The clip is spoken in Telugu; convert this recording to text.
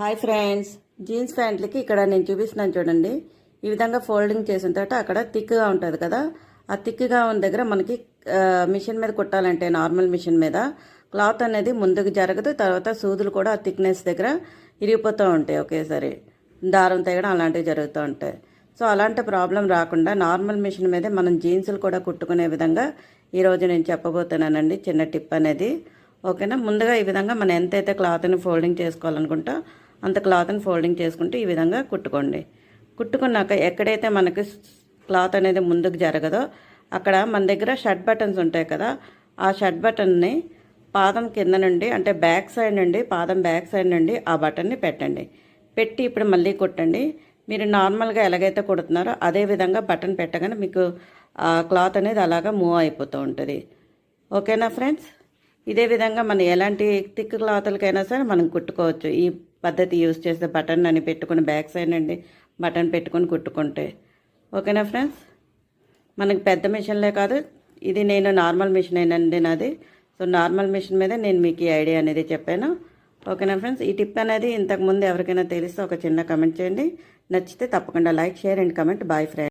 హాయ్ ఫ్రెండ్స్, జీన్స్ ప్యాంట్లకి ఇక్కడ నేను చూపిస్తున్నాను చూడండి. ఈ విధంగా ఫోల్డింగ్ చేసిన తర్వాత అక్కడ థిక్గా ఉంటుంది కదా, ఆ థిక్గా ఉన్న దగ్గర మనకి మిషన్ మీద కుట్టాలంటే నార్మల్ మిషన్ మీద క్లాత్ అనేది ముందుకు జరగదు. తర్వాత సూదులు కూడా ఆ థిక్నెస్ దగ్గర ఇరిగిపోతూ ఉంటాయి, ఒకేసారి దారం తెగడం అలాంటివి జరుగుతూ ఉంటాయి. సో అలాంటి ప్రాబ్లం రాకుండా నార్మల్ మిషన్ మీదే మనం జీన్సులు కూడా కుట్టుకునే విధంగా ఈరోజు నేను చెప్పబోతున్నానండి. చిన్న టిప్ అనేది ఓకేనా. ముందుగా ఈ విధంగా మనం ఎంతైతే క్లాత్ని ఫోల్డింగ్ చేసుకోవాలనుకుంటా అంత క్లాత్ని ఫోల్డింగ్ చేసుకుంటూ ఈ విధంగా కుట్టుకోండి. కుట్టుకున్నాక ఎక్కడైతే మనకి క్లాత్ అనేది ముందుకు జరగదో అక్కడ మన దగ్గర షర్ట్ బటన్స్ ఉంటాయి కదా, ఆ షర్ట్ బటన్ని పాదం కింద నుండి అంటే బ్యాక్ సైడ్ నుండి పాదం బ్యాక్ సైడ్ నుండి ఆ బటన్ని పెట్టండి. పెట్టి ఇప్పుడు మళ్ళీ కుట్టండి. మీరు నార్మల్గా ఎలాగైతే కుడుతున్నారో అదే విధంగా బటన్ పెట్టగానే మీకు క్లాత్ అనేది అలాగా మూవ్ అయిపోతూ ఉంటుంది. ఓకేనా ఫ్రెండ్స్, ఇదే విధంగా మనం ఎలాంటి థిక్ క్లాతులకైనా సరే మనం కుట్టుకోవచ్చు. ఈ పద్ధతి యూజ్ చేస్తే బటన్ అని పెట్టుకుని బ్యాక్ సైడ్ నుండి బటన్ పెట్టుకొని కుట్టుకుంటే ఓకేనా ఫ్రెండ్స్. మనకి పెద్ద మిషన్లే కాదు, ఇది నేను నార్మల్ మిషన్ అయినండి నాది. సో నార్మల్ మిషన్ మీద నేను మీకు ఈ ఐడియా అనేది చెప్పాను. ఓకేనా ఫ్రెండ్స్, ఈ టిప్ అనేది ఇంతకుముందు ఎవరికైనా తెలిస్తే ఒక చిన్న కమెంట్ చేయండి. నచ్చితే తప్పకుండా like, share and comment. Bye friends.